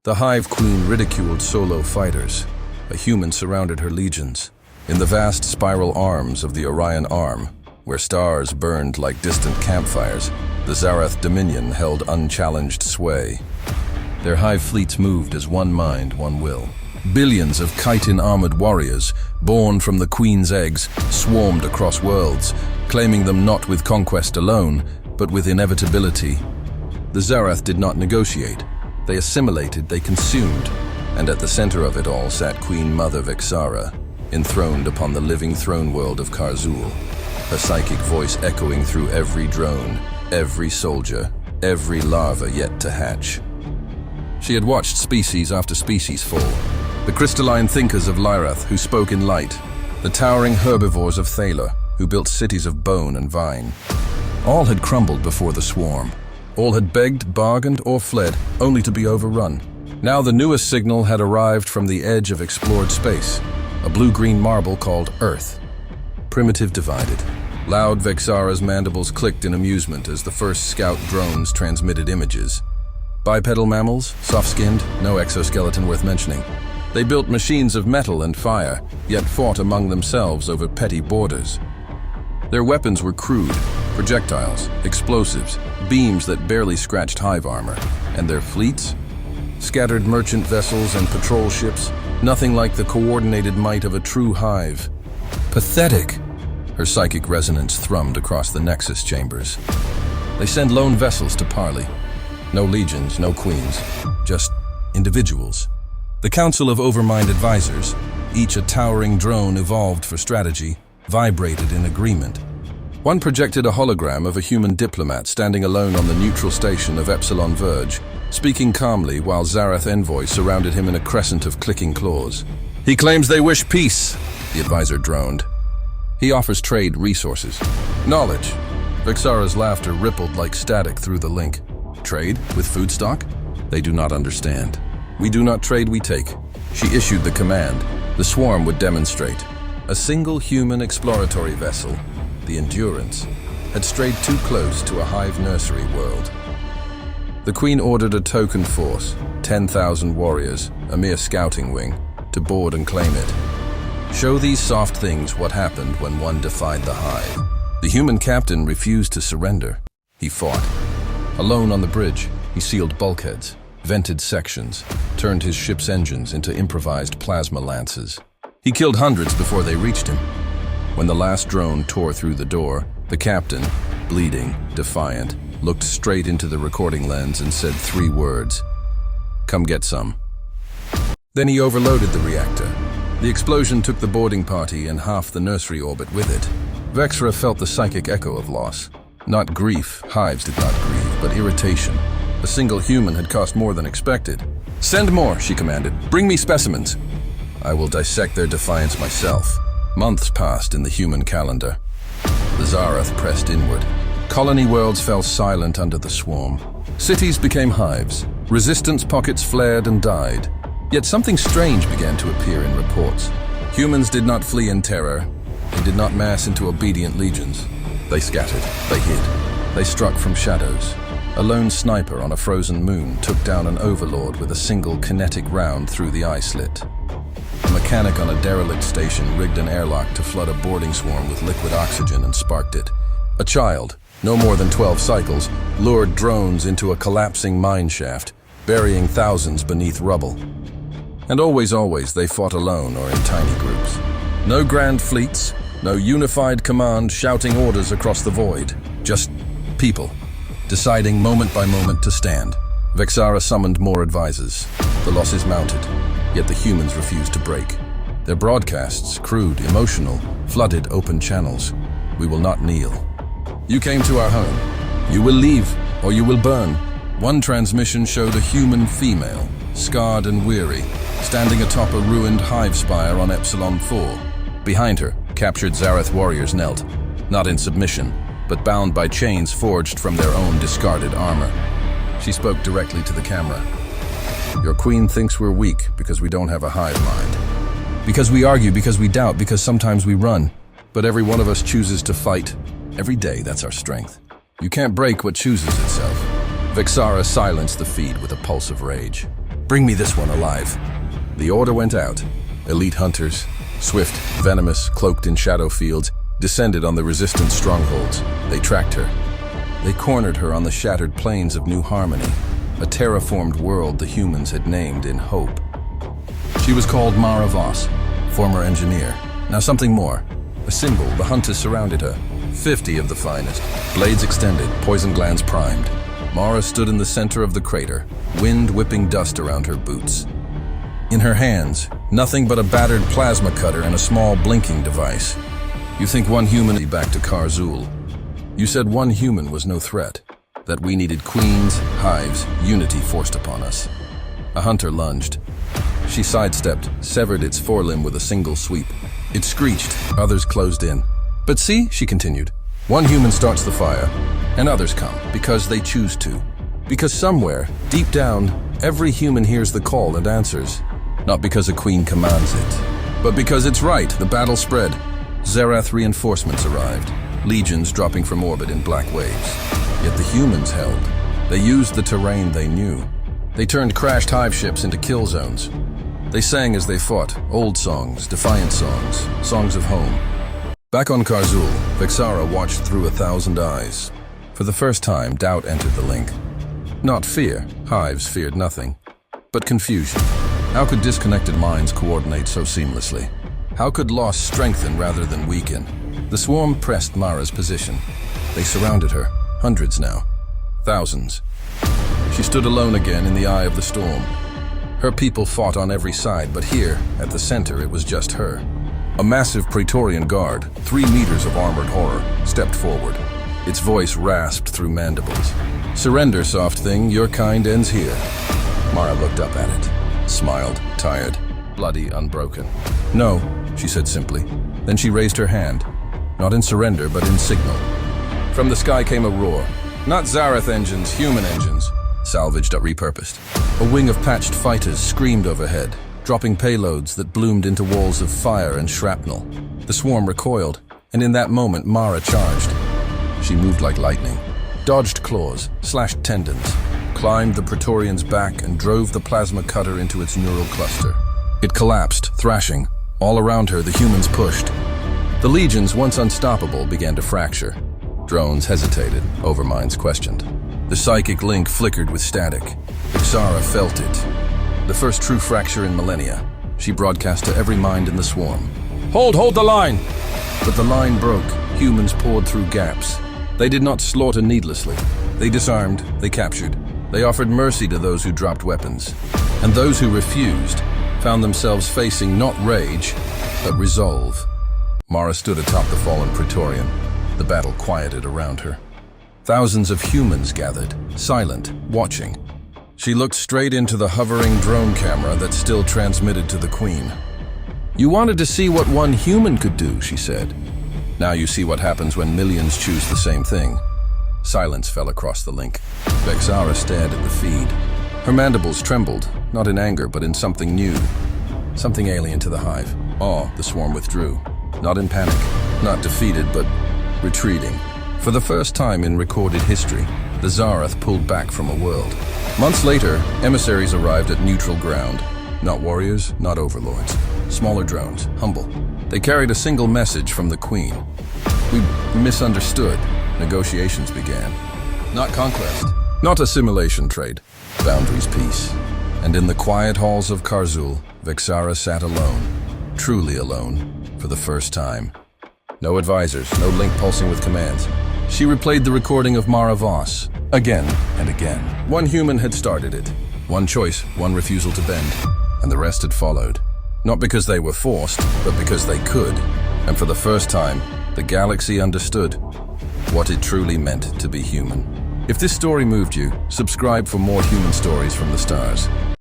The Hive Queen ridiculed solo fighters. A human surrounded her legions. In the vast spiral arms of the Orion Arm, where stars burned like distant campfires, the Zarath Dominion held unchallenged sway. Their hive fleets moved as one mind, one will. Billions of chitin-armored warriors, born from the Queen's eggs, swarmed across worlds, claiming them not with conquest alone, but with inevitability. The Zarath did not negotiate. They assimilated, they consumed, and at the center of it all sat Queen Mother Vexara, enthroned upon the living throne world of Karzul, her psychic voice echoing through every drone, every soldier, every larva yet to hatch. She had watched species after species fall. The crystalline thinkers of Lyrath, who spoke in light, the towering herbivores of Thaler, who built cities of bone and vine. All had crumbled before the swarm. All had begged, bargained, or fled, only to be overrun. Now the newest signal had arrived from the edge of explored space, a blue-green marble called Earth. Primitive divided. Loud Vexara's mandibles clicked in amusement as the first scout drones transmitted images. Bipedal mammals, soft-skinned, no exoskeleton worth mentioning. They built machines of metal and fire, yet fought among themselves over petty borders. Their weapons were crude, projectiles, explosives, beams that barely scratched hive armor. And their fleets? Scattered merchant vessels and patrol ships, nothing like the coordinated might of a true hive. Pathetic! Her psychic resonance thrummed across the Nexus chambers. They send lone vessels to parley. No legions, no queens, just individuals. The Council of Overmind Advisors, each a towering drone evolved for strategy, vibrated in agreement. One projected a hologram of a human diplomat standing alone on the neutral station of Epsilon Verge, speaking calmly while Zarath envoys surrounded him in a crescent of clicking claws. He claims they wish peace, the advisor droned. He offers trade resources. Knowledge. Vexara's laughter rippled like static through the link. Trade with food stock? They do not understand. We do not trade, we take. She issued the command. The swarm would demonstrate. A single human exploratory vessel, the Endurance, had strayed too close to a hive nursery world. The Queen ordered a token force, 10,000 warriors, a mere scouting wing, to board and claim it. Show these soft things what happened when one defied the hive. The human captain refused to surrender. He fought. Alone on the bridge, he sealed bulkheads, vented sections, turned his ship's engines into improvised plasma lances. He killed hundreds before they reached him. When the last drone tore through the door, the captain, bleeding, defiant, looked straight into the recording lens and said 3 words. Come get some. Then he overloaded the reactor. The explosion took the boarding party and half the nursery orbit with it. Vexara felt the psychic echo of loss. Not grief, hives did not grieve, but irritation. A single human had cost more than expected. Send more, she commanded. Bring me specimens. I will dissect their defiance myself. Months passed in the human calendar. The Zarath pressed inward. Colony worlds fell silent under the swarm. Cities became hives. Resistance pockets flared and died. Yet something strange began to appear in reports. Humans did not flee in terror. They did not mass into obedient legions. They scattered. They hid. They struck from shadows. A lone sniper on a frozen moon took down an overlord with a single kinetic round through the eye slit. A mechanic on a derelict station rigged an airlock to flood a boarding swarm with liquid oxygen and sparked it. A child, no more than 12 cycles, lured drones into a collapsing mine shaft, burying thousands beneath rubble. And always, they fought alone or in tiny groups. No grand fleets, no unified command shouting orders across the void. Just people, deciding moment by moment to stand. Vexara summoned more advisors. The losses mounted, yet the humans refused to break. Their broadcasts, crude, emotional, flooded open channels. We will not kneel. You came to our home. You will leave, or you will burn. One transmission showed a human female, scarred and weary, standing atop a ruined hive spire on Epsilon 4. Behind her, captured Zarath warriors knelt, not in submission, but bound by chains forged from their own discarded armor. She spoke directly to the camera. Your queen thinks we're weak because we don't have a hive mind. Because we argue, because we doubt, because sometimes we run. But every one of us chooses to fight. Every day, that's our strength. You can't break what chooses itself. Vexara silenced the feed with a pulse of rage. Bring me this one alive." The order went out. Elite hunters, swift, venomous, cloaked in shadow fields, descended on the resistance strongholds. They tracked her. They cornered her on the shattered plains of New Harmony, a terraformed world the humans had named in hope. She was called Mara Voss, former engineer. Now something more. A symbol, the hunters surrounded her. 50 of the finest. Blades extended, poison glands primed. Mara stood in the center of the crater, wind whipping dust around her boots. In her hands, nothing but a battered plasma cutter and a small blinking device. You think one human back to Karzul. You said one human was no threat, that we needed queens, hives, unity forced upon us. A hunter lunged. She sidestepped, severed its forelimb with a single sweep. It screeched, others closed in. "But see," she continued, "one human starts the fire, and others come, because they choose to. Because somewhere, deep down, every human hears the call and answers. Not because a queen commands it, but because it's right." The battle spread. Zerath reinforcements arrived, legions dropping from orbit in black waves. Yet the humans held. They used the terrain they knew. They turned crashed hive ships into kill zones. They sang as they fought, old songs, defiant songs, songs of home. Back on Karzul, Vexara watched through 1,000 eyes. For the first time, doubt entered the link. Not fear, hives feared nothing, but confusion. How could disconnected minds coordinate so seamlessly? How could loss strengthen rather than weaken? The swarm pressed Mara's position. They surrounded her, hundreds now, thousands. She stood alone again in the eye of the storm. Her people fought on every side, but here, at the center, it was just her. A massive Praetorian guard, 3 meters of armored horror, stepped forward. Its voice rasped through mandibles. "Surrender, soft thing, your kind ends here." Mara looked up at it, smiled, tired, bloody, unbroken. "No," she said simply. Then she raised her hand, not in surrender, but in signal. From the sky came a roar. Not Zarath engines, human engines. Salvaged or repurposed. A wing of patched fighters screamed overhead, dropping payloads that bloomed into walls of fire and shrapnel. The swarm recoiled, and in that moment Mara charged. She moved like lightning, dodged claws, slashed tendons, climbed the Praetorian's back and drove the plasma cutter into its neural cluster. It collapsed, thrashing. All around her, the humans pushed. The legions, once unstoppable, began to fracture. Drones hesitated, overminds questioned. The psychic link flickered with static. Vexara felt it. The first true fracture in millennia. She broadcast to every mind in the swarm. Hold the line!" But the line broke. Humans poured through gaps. They did not slaughter needlessly. They disarmed, they captured. They offered mercy to those who dropped weapons. And those who refused found themselves facing not rage, but resolve. Mara stood atop the fallen Praetorian. The battle quieted around her. Thousands of humans gathered, silent, watching. She looked straight into the hovering drone camera that still transmitted to the Queen. "You wanted to see what one human could do," she said. "Now you see what happens when millions choose the same thing." Silence fell across the link. Vexara stared at the feed. Her mandibles trembled, not in anger, but in something new. Something alien to the hive. Awe, the swarm withdrew. Not in panic, not defeated, but retreating. For the first time in recorded history, the Zarath pulled back from a world. Months later, emissaries arrived at neutral ground. Not warriors, not overlords. Smaller drones, humble. They carried a single message from the Queen. "We misunderstood." Negotiations began. Not conquest, not assimilation trade. Boundaries peace. And in the quiet halls of Karzul, Vexara sat alone, truly alone, for the first time. No advisors, no link pulsing with commands. She replayed the recording of Mara Voss, again and again. One human had started it. One choice, one refusal to bend. And the rest had followed. Not because they were forced, but because they could. And for the first time, the galaxy understood what it truly meant to be human. If this story moved you, subscribe for more human stories from the stars.